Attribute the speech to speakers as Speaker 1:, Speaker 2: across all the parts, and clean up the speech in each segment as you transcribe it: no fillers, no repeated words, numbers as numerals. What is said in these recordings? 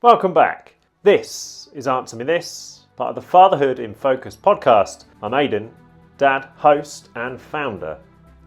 Speaker 1: Welcome back. This is Answer Me This, part of the Fatherhood in Focus podcast. I'm Aidan, dad, host and founder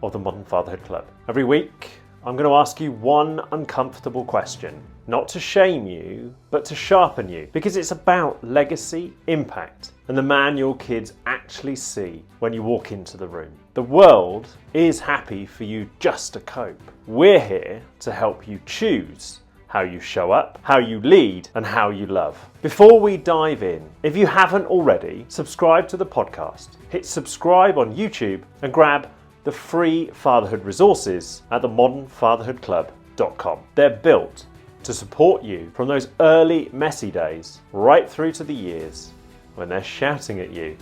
Speaker 1: of the Modern Fatherhood Club. Every week I'm going to ask you one uncomfortable question, not to shame you, but to sharpen you, because it's about legacy, impact, and the man your kids actually see when you walk into the room. The world is happy for you just to cope. We're here to help you choose how you show up, how you lead, and how you love. Before we dive in, if you haven't already, subscribe to the podcast. Hit subscribe on YouTube and grab the free fatherhood resources at themodernfatherhoodclub.com. They're built to support you from those early messy days right through to the years when they're shouting at you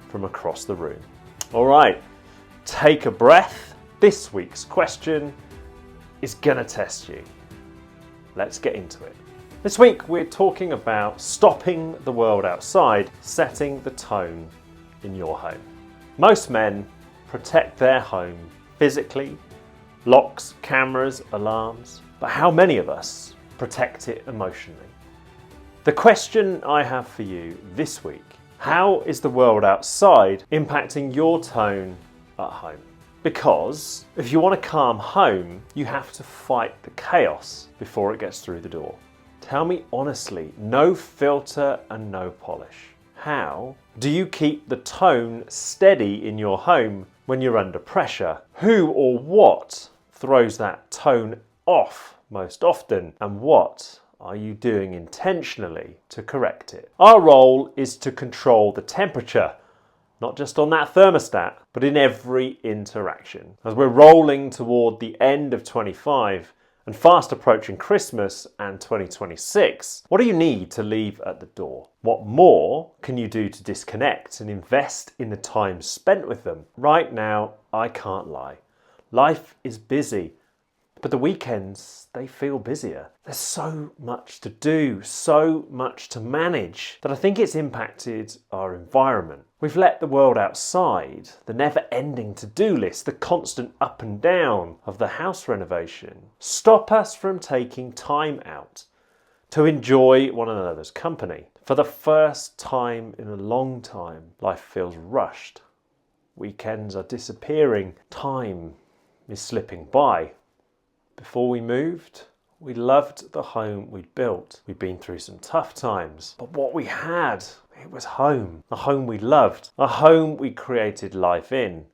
Speaker 1: from across the room. All right, take a breath. This week's question is gonna test you. Let's get into it. This week we're talking about stopping the world outside, setting the tone in your home. Most men protect their home physically, locks, cameras, alarms, but how many of us protect it emotionally? The question I have for you this week: how is the world outside impacting your tone at home? Because if you want a calm home, you have to fight the chaos before it gets through the door. Tell me honestly, no filter and no polish. How do you keep the tone steady in your home when you're under pressure? Who or what throws that tone off most often? And what are you doing intentionally to correct it? Our role is to control the temperature, not just on that thermostat, but in every interaction. As we're rolling toward the end of 25 and fast approaching Christmas and 2026, what do you need to leave at the door? What more can you do to disconnect and invest in the time spent with them? Right now, I can't lie. Life is busy, but the weekends, they feel busier. There's so much to do, so much to manage, that I think it's impacted our environment. We've let the world outside, the never-ending to-do list, the constant up and down of the house renovation, stop us from taking time out to enjoy one another's company. For the first time in a long time, life feels rushed. Weekends are disappearing. Time is slipping by. Before we moved, we loved the home we'd built. We'd been through some tough times, but what we had, it was home. A home we loved, a home we created life in,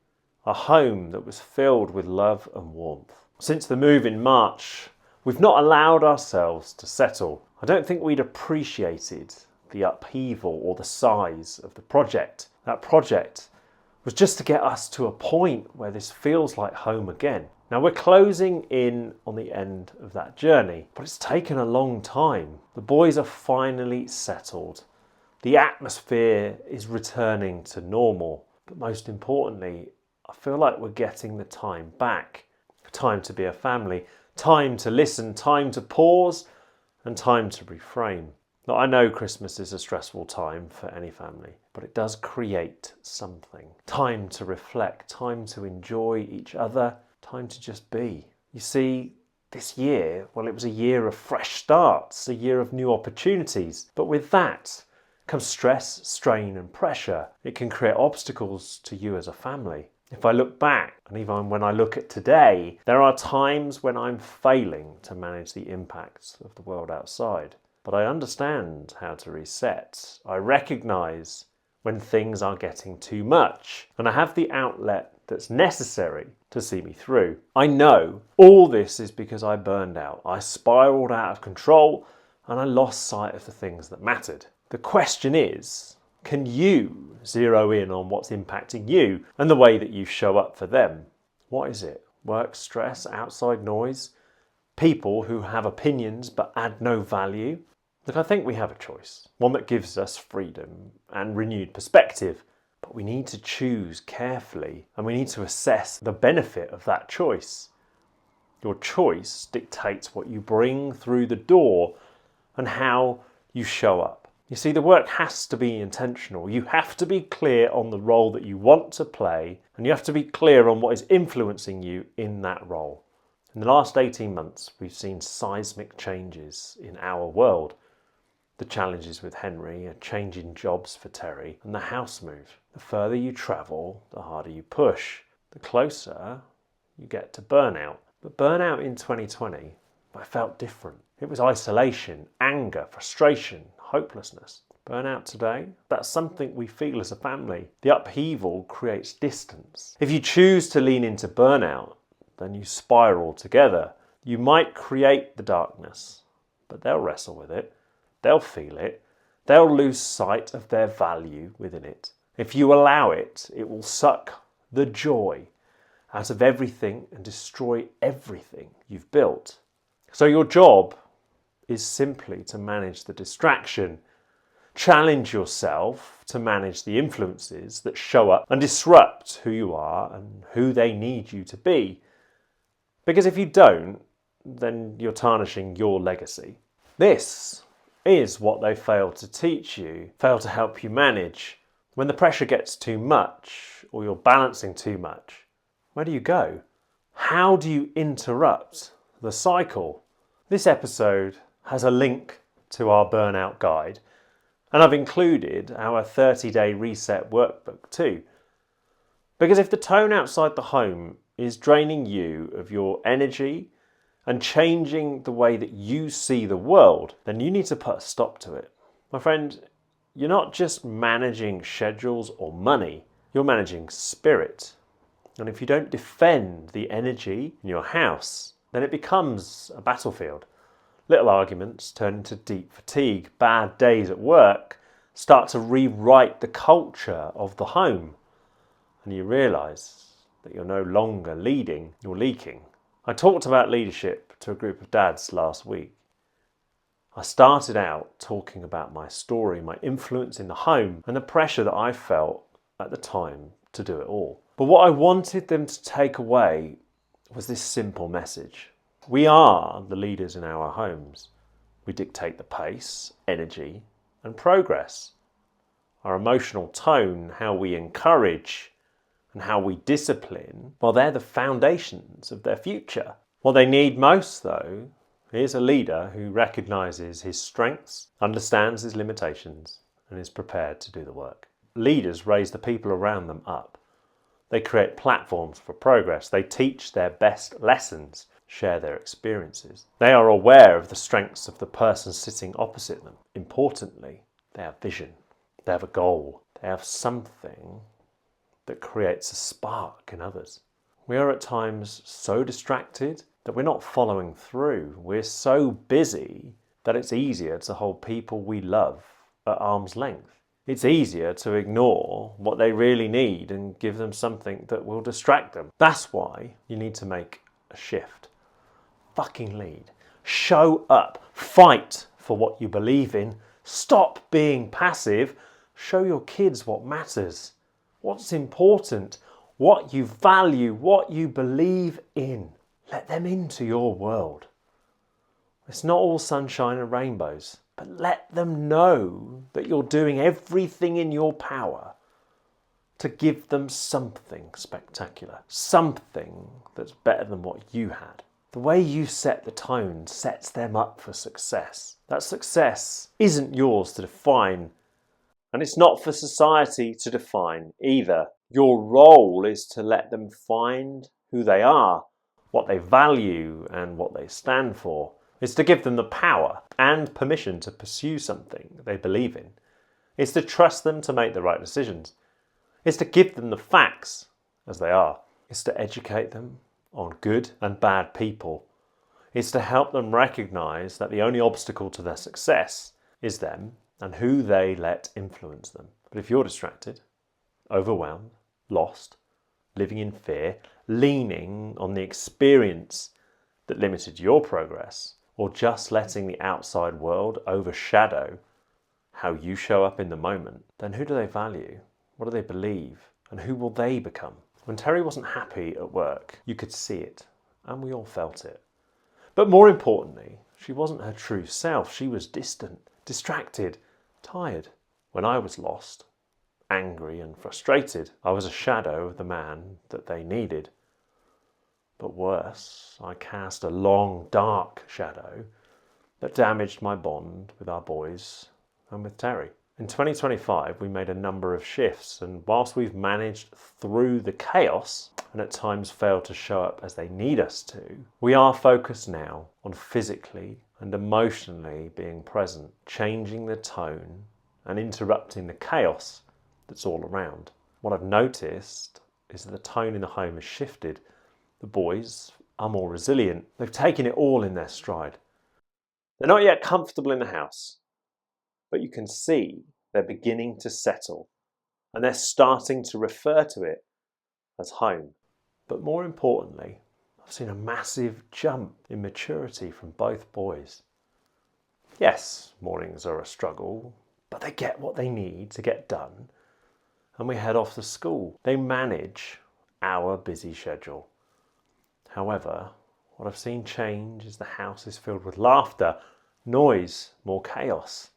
Speaker 1: a home that was filled with love and warmth. Since the move in March, we've not allowed ourselves to settle. I don't think we'd appreciated the upheaval or the size of the project. That project was just to get us to a point where this feels like home again. Now we're closing in on the end of that journey, but it's taken a long time. The boys are finally settled. The atmosphere is returning to normal, but most importantly, I feel like we're getting the time back. Time to be a family, time to listen, time to pause, and time to reframe. Now, I know Christmas is a stressful time for any family, but it does create something. Time to reflect, time to enjoy each other, time to just be. You see, this year, well, it was a year of fresh starts, a year of new opportunities. But with that comes stress, strain and pressure. It can create obstacles to you as a family. If I look back, and even when I look at today, there are times when I'm failing to manage the impacts of the world outside. But I understand how to reset. I recognise when things are getting too much, and I have the outlet that's necessary to see me through. I know all this is because I burned out. I spiraled out of control and I lost sight of the things that mattered. The question is, can you zero in on what's impacting you and the way that you show up for them? What is it? Work stress, outside noise, people who have opinions but add no value? Look, I think we have a choice, one that gives us freedom and renewed perspective. But we need to choose carefully and we need to assess the benefit of that choice. Your choice dictates what you bring through the door and how you show up. You see, the work has to be intentional. You have to be clear on the role that you want to play, and you have to be clear on what is influencing you in that role. In the last 18 months, we've seen seismic changes in our world. the challenges with Henry, a change in jobs for Terry, and the house move. The further you travel, the harder you push, the closer you get to burnout. But burnout in 2020, I felt different. It was isolation, anger, frustration, hopelessness. Burnout today, that's something we feel as a family. The upheaval creates distance. If you choose to lean into burnout, then you spiral together. You might create the darkness, but they'll wrestle with it. They'll feel it. They'll lose sight of their value within it. If you allow it, it will suck the joy out of everything and destroy everything you've built. So your job is simply to manage the distraction. Challenge yourself to manage the influences that show up and disrupt who you are and who they need you to be. Because if you don't, then you're tarnishing your legacy. This is what they fail to teach you, fail to help you manage. When the pressure gets too much or you're balancing too much, where do you go? How do you interrupt the cycle? This episode has a link to our burnout guide, and I've included our 30-day reset workbook too. Because if the tone outside the home is draining you of your energy and changing the way that you see the world, then you need to put a stop to it. My friend, you're not just managing schedules or money, you're managing spirit. And if you don't defend the energy in your house, then it becomes a battlefield. Little arguments turn into deep fatigue. Bad days at work start to rewrite the culture of the home. And you realise that you're no longer leading, you're leaking. I talked about leadership to a group of dads last week. I started out talking about my story, my influence in the home, and the pressure that I felt at the time to do it all. But what I wanted them to take away was this simple message. We are the leaders in our homes. We dictate the pace, energy, and progress. Our emotional tone, how we encourage, and how we discipline, well, they're the foundations of their future. What they need most, though, is a leader who recognises his strengths, understands his limitations, and is prepared to do the work. Leaders raise the people around them up. They create platforms for progress. They teach their best lessons, share their experiences. They are aware of the strengths of the person sitting opposite them. Importantly, they have vision. They have a goal. They have something that creates a spark in others. We are at times so distracted that we're not following through. We're so busy that it's easier to hold people we love at arm's length. It's easier to ignore what they really need and give them something that will distract them. That's why you need to make a shift. Fucking lead. Show up. Fight for what you believe in. Stop being passive. Show your kids what matters, what's important, what you value, what you believe in. Let them into your world. It's not all sunshine and rainbows, but let them know that you're doing everything in your power to give them something spectacular, something that's better than what you had. The way you set the tone sets them up for success. That success isn't yours to define, and it's not for society to define either. Your role is to let them find who they are, what they value, and what they stand for. It's to give them the power and permission to pursue something they believe in. It's to trust them to make the right decisions. It's to give them the facts as they are. It's to educate them on good and bad people. It's to help them recognise that the only obstacle to their success is them and who they let influence them. But if you're distracted, overwhelmed, lost, living in fear, leaning on the experience that limited your progress, or just letting the outside world overshadow how you show up in the moment, then who do they value? What do they believe? And who will they become? When Terry wasn't happy at work, you could see it, and we all felt it. But more importantly, she wasn't her true self. She was distant, distracted, tired. When I was lost, angry and frustrated, I was a shadow of the man that they needed. But worse, I cast a long, dark shadow that damaged my bond with our boys and with Terry. In 2025, we made a number of shifts, and whilst we've managed through the chaos and at times failed to show up as they need us to, we are focused now on physically and emotionally being present, changing the tone and interrupting the chaos that's all around. What I've noticed is that the tone in the home has shifted. The boys are more resilient. They've taken it all in their stride. They're not yet comfortable in the house, but you can see they're beginning to settle and they're starting to refer to it as home. But more importantly, I've seen a massive jump in maturity from both boys. Yes, mornings are a struggle, but they get what they need to get done and we head off to school. They manage our busy schedule. However, what I've seen change is the house is filled with laughter, noise, more chaos.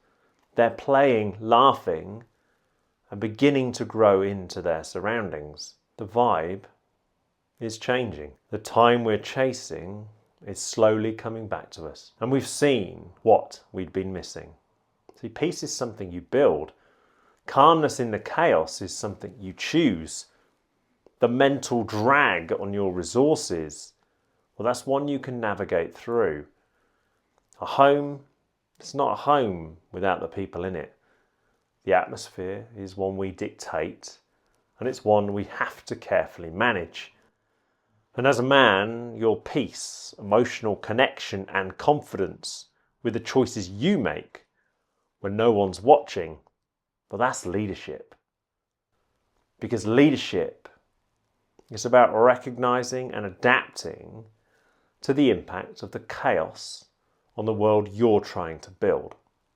Speaker 1: They're playing, laughing, and beginning to grow into their surroundings. The vibe is changing. The time we're chasing is slowly coming back to us. And we've seen what we'd been missing. See, peace is something you build. Calmness in the chaos is something you choose. The mental drag on your resources, well, that's one you can navigate through. A home, it's not a home without the people in it. The atmosphere is one we dictate, and it's one we have to carefully manage. And as a man, your peace, emotional connection, and confidence with the choices you make when no one's watching, well, that's leadership. Because leadership is about recognizing and adapting to the impact of the chaos on the world you're trying to build.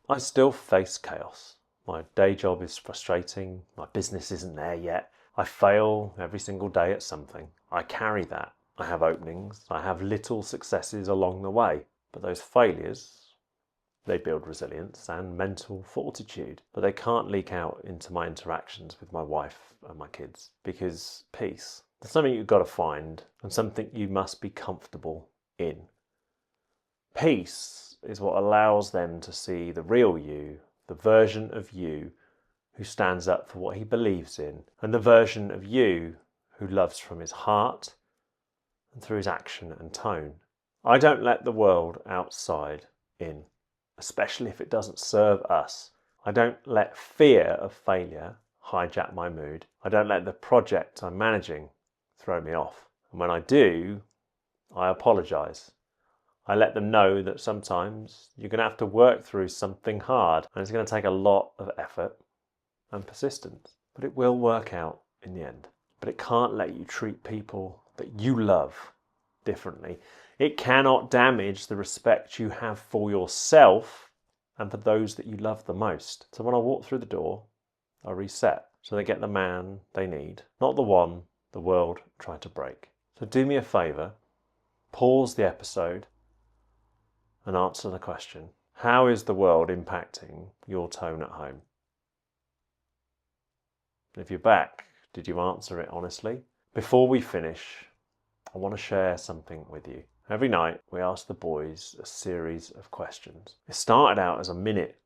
Speaker 1: I still face chaos. My day job is frustrating. My business isn't there yet. I fail every single day at something. I carry that. I have openings. I have little successes along the way. But those failures, they build resilience and mental fortitude. But they can't leak out into my interactions with my wife and my kids. Because peace, that's something you've got to find and something you must be comfortable in. Peace is what allows them to see the real you, the version of you who stands up for what he believes in, and the version of you who loves from his heart and through his action and tone. I don't let the world outside in, especially if it doesn't serve us. I don't let fear of failure hijack my mood. I don't let the project I'm managing throw me off. And when I do, I apologise. I let them know that sometimes you're going to have to work through something hard and it's going to take a lot of effort and persistence. But it will work out in the end. But it can't let you treat people that you love differently. It cannot damage the respect you have for yourself and for those that you love the most. So when I walk through the door, I reset so they get the man they need, not the one the world tried to break. So do me a favour, pause the episode and answer the question, how is the world impacting your tone at home? If you're back, did you answer it honestly? Before we finish, I want to share something with you. Every night we ask the boys a series of questions. It started out as a minute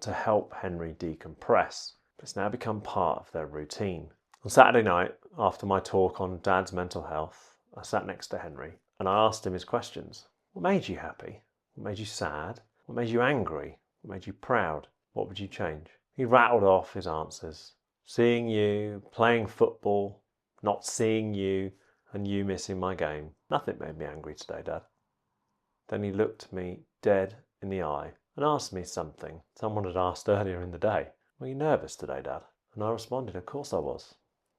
Speaker 1: to help Henry decompress, but it's now become part of their routine. On Saturday night, after my talk on Dad's mental health, I sat next to Henry and I asked him his questions. What made you happy? What made you sad? What made you angry? What made you proud? What would you change? He rattled off his answers. Seeing you, playing football, not seeing you, and you missing my game. Nothing made me angry today, Dad. Then he looked me dead in the eye and asked me something someone had asked earlier in the day. Were you nervous today, Dad? And I responded, of course I was.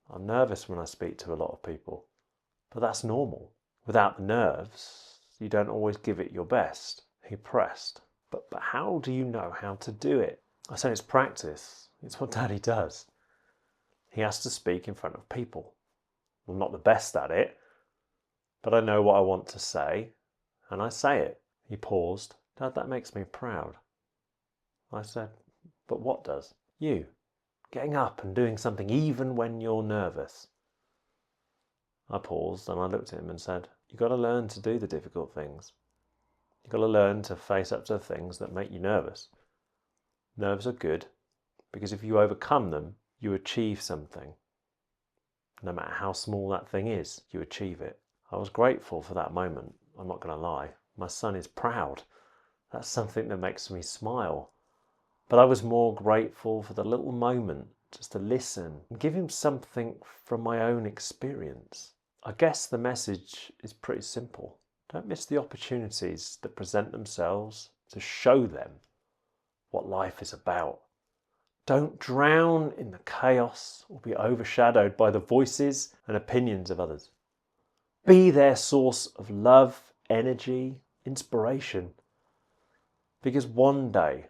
Speaker 1: I'm nervous when I speak to a lot of people. But that's normal. Without the nerves, you don't always give it your best. He pressed. But how do you know how to do it? I said it's practice. It's what Daddy does. He has to speak in front of people. I'm not the best at it, but I know what I want to say, and I say it. He paused. Dad, that makes me proud. I said, but what does? You. Getting up and doing something even when you're nervous. I paused and I looked at him and said, you've got to learn to do the difficult things. You've got to learn to face up to things that make you nervous. Nerves are good because if you overcome them, you achieve something. No matter how small that thing is, you achieve it. I was grateful for that moment, I'm not going to lie. My son is proud. That's something that makes me smile. But I was more grateful for the little moment just to listen and give him something from my own experience. I guess the message is pretty simple. Don't miss the opportunities that present themselves to show them what life is about. Don't drown in the chaos or be overshadowed by the voices and opinions of others. Be their source of love, energy, inspiration. Because one day,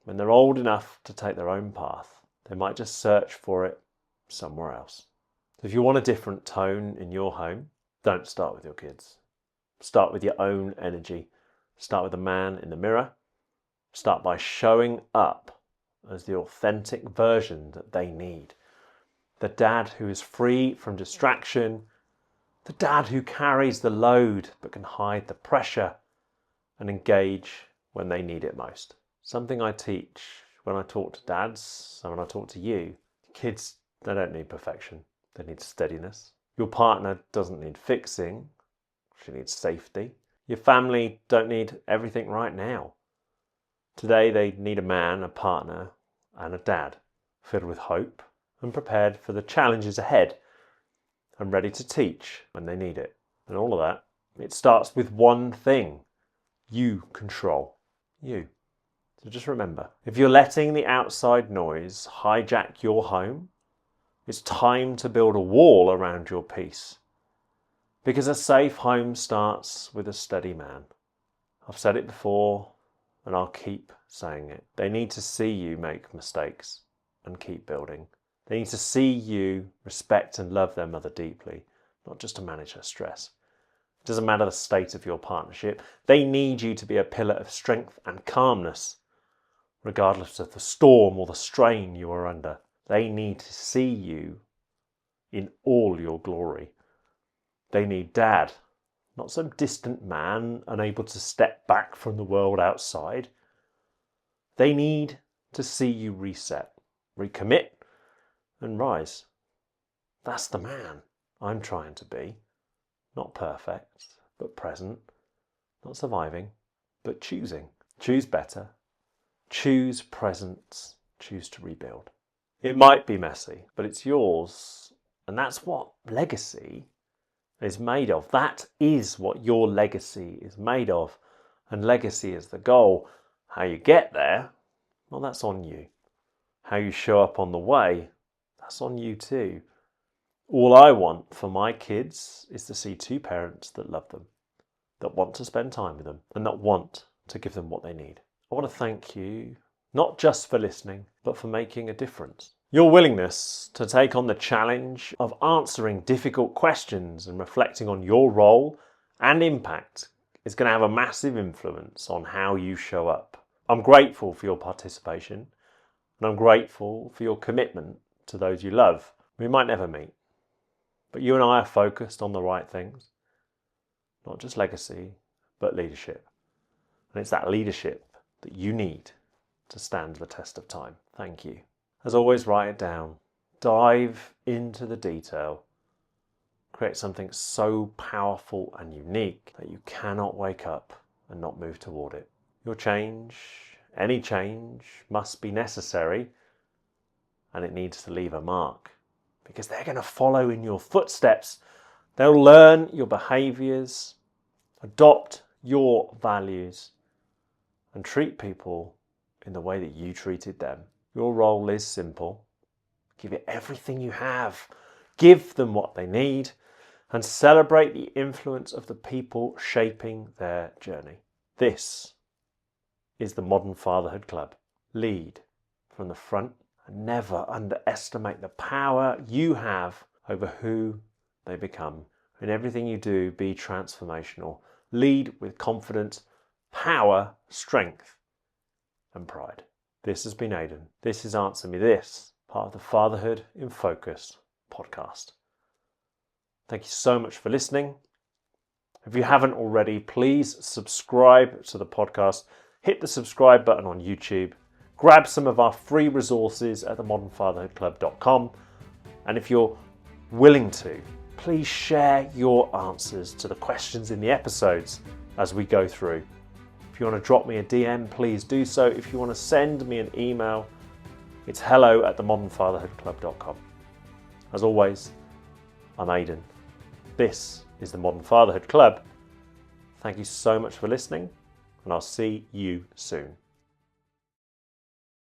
Speaker 1: when they're old enough to take their own path, they might just search for it somewhere else. If you want a different tone in your home, don't start with your kids. Start with your own energy. Start with the man in the mirror. Start by showing up as the authentic version that they need. The dad who is free from distraction. The dad who carries the load but can hide the pressure and engage when they need it most. Something I teach when I talk to dads and when I talk to you. Kids, they don't need perfection. They need steadiness. Your partner doesn't need fixing. She needs safety. Your family don't need everything right now. Today they need a man, a partner, and a dad filled with hope and prepared for the challenges ahead and ready to teach when they need it. And all of that, it starts with one thing. You control you. So just remember, if you're letting the outside noise hijack your home, it's time to build a wall around your peace. Because a safe home starts with a steady man. I've said it before and I'll keep saying it. They need to see you make mistakes and keep building. They need to see you respect and love their mother deeply, not just to manage her stress. It doesn't matter the state of your partnership. They need you to be a pillar of strength and calmness, regardless of the storm or the strain you are under. They need to see you in all your glory. They need dad, not some distant man unable to step back from the world outside. They need to see you reset, recommit, and rise. That's the man I'm trying to be. Not perfect, but present. Not surviving, but choosing. Choose better. Choose presence. Choose to rebuild. It might be messy, but it's yours. And that's what legacy is made of. That is what your legacy is made of. And legacy is the goal. How you get there, well, that's on you. How you show up on the way, that's on you too. All I want for my kids is to see two parents that love them, that want to spend time with them, and that want to give them what they need. I want to thank you, not just for listening, but for making a difference. Your willingness to take on the challenge of answering difficult questions and reflecting on your role and impact is going to have a massive influence on how you show up. I'm grateful for your participation, and I'm grateful for your commitment to those you love. We might never meet, but you and I are focused on the right things. Not just legacy, but leadership. And it's that leadership that you need to stand the test of time. Thank you. As always, write it down. Dive into the detail. Create something so powerful and unique that you cannot wake up and not move toward it. Your change, any change, must be necessary, and it needs to leave a mark, because they're going to follow in your footsteps. They'll learn your behaviours, adopt your values, and treat people in the way that you treated them. Your role is simple. Give it everything you have. Give them what they need, and celebrate the influence of the people shaping their journey. This is the Modern Fatherhood Club. Lead from the front and never underestimate the power you have over who they become. In everything you do, be transformational. Lead with confidence, power, strength, and pride. This has been Aidan. This is Answer Me This, part of the Fatherhood in Focus podcast. Thank you so much for listening. If you haven't already, please subscribe to the podcast. Hit the subscribe button on YouTube. grab some of our free resources at themodernfatherhoodclub.com. And if you're willing to, please share your answers to the questions in the episodes as we go through. If you want to drop me a DM, please do so. If you want to send me an email, it's hello@themodernfatherhoodclub.com. As always, I'm Aidan. This is the Modern Fatherhood Club. Thank you so much for listening, and I'll see you soon.